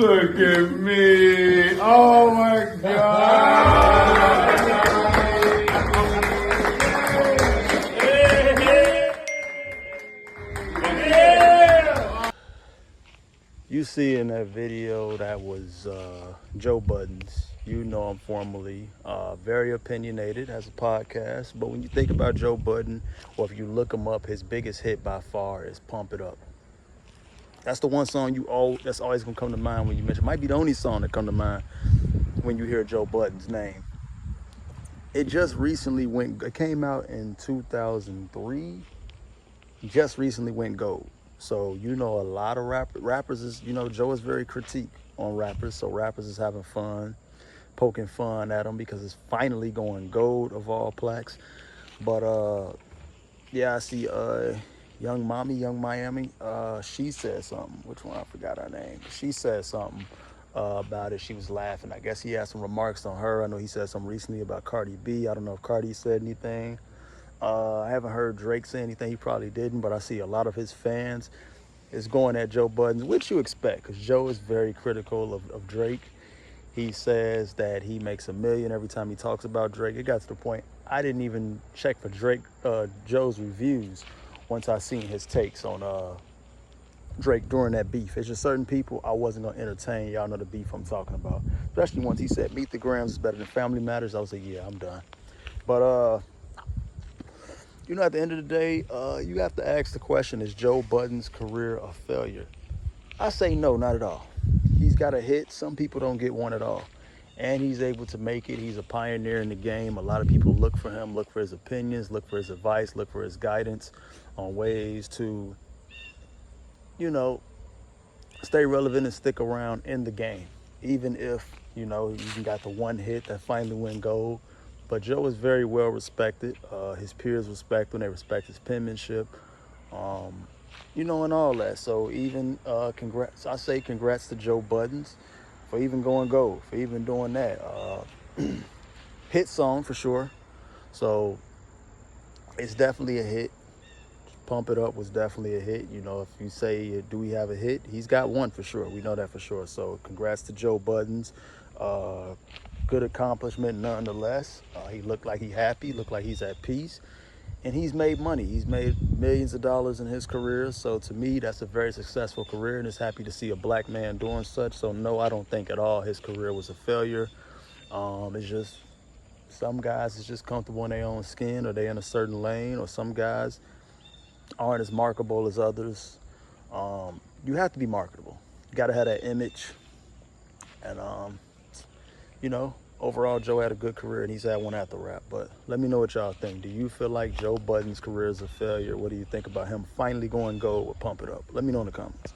Look at me. Oh my God. You see in that video, that was Joe Budden's. You know him formerly, very opinionated, has a podcast. But when you think about Joe Budden, or if you look him up, his biggest hit by far is Pump It Up. That's the one song that's always gonna come to mind when you mention. It might be the only song that come to mind when you hear Joe Budden's name. It just recently it came out in 2003. Just recently went gold. So, you know, a lot of rappers is, you know, Joe is very critique on rappers. So rappers is having fun, poking fun at them because it's finally going gold of all plaques. But yeah, I see Young Miami, she said something. Which one? I forgot her name. She said something about it. She was laughing. I guess he had some remarks on her. I know he said something recently about Cardi B. I don't know if Cardi said anything. I haven't heard Drake say anything. He probably didn't, but I see a lot of his fans is going at Joe Budden, which you expect, because Joe is very critical of Drake. He says that he makes $1 million every time he talks about Drake. It got to the point I didn't even check for Joe's reviews once I seen his takes on Drake during that beef. It's just certain people I wasn't gonna entertain. Y'all know the beef I'm talking about, especially once he said Meet the Grams is better than Family Matters. I was like, yeah, I'm done. But you know, at the end of the day, you have to ask the question, is Joe Budden's career a failure? I say no, not at all. He's got a hit. Some people don't get one at all. And he's able to make it. He's a pioneer in the game. A lot of people look for him, look for his opinions, look for his advice, look for his guidance on ways to, you know, stay relevant and stick around in the game. Even if, you know, you even got the one hit that finally went gold. But Joe is very well respected. His peers respect him. They respect his penmanship, you know, and all that. So even congrats. I say congrats to Joe Budden's for even going gold, for even doing that. Hit song for sure. So it's definitely a hit. Pump It Up was definitely a hit. You know, if you say, do we have a hit? He's got one for sure. We know that for sure. So congrats to Joe Budden's. Good accomplishment nonetheless. He looked like he's happy, looked like he's at peace, and he's made money. He's made millions of dollars in his career. So to me, that's a very successful career, and it's happy to see a black man doing such. So no, I don't think at all his career was a failure. It's just some guys is just comfortable in their own skin, or they in a certain lane, or some guys aren't as marketable as others. You have to be marketable. You got to have that image, and you know, overall, Joe had a good career, and he's had one after rap. But let me know what y'all think. Do you feel like Joe Budden's career is a failure? What do you think about him finally going gold with Pump It Up? Let me know in the comments.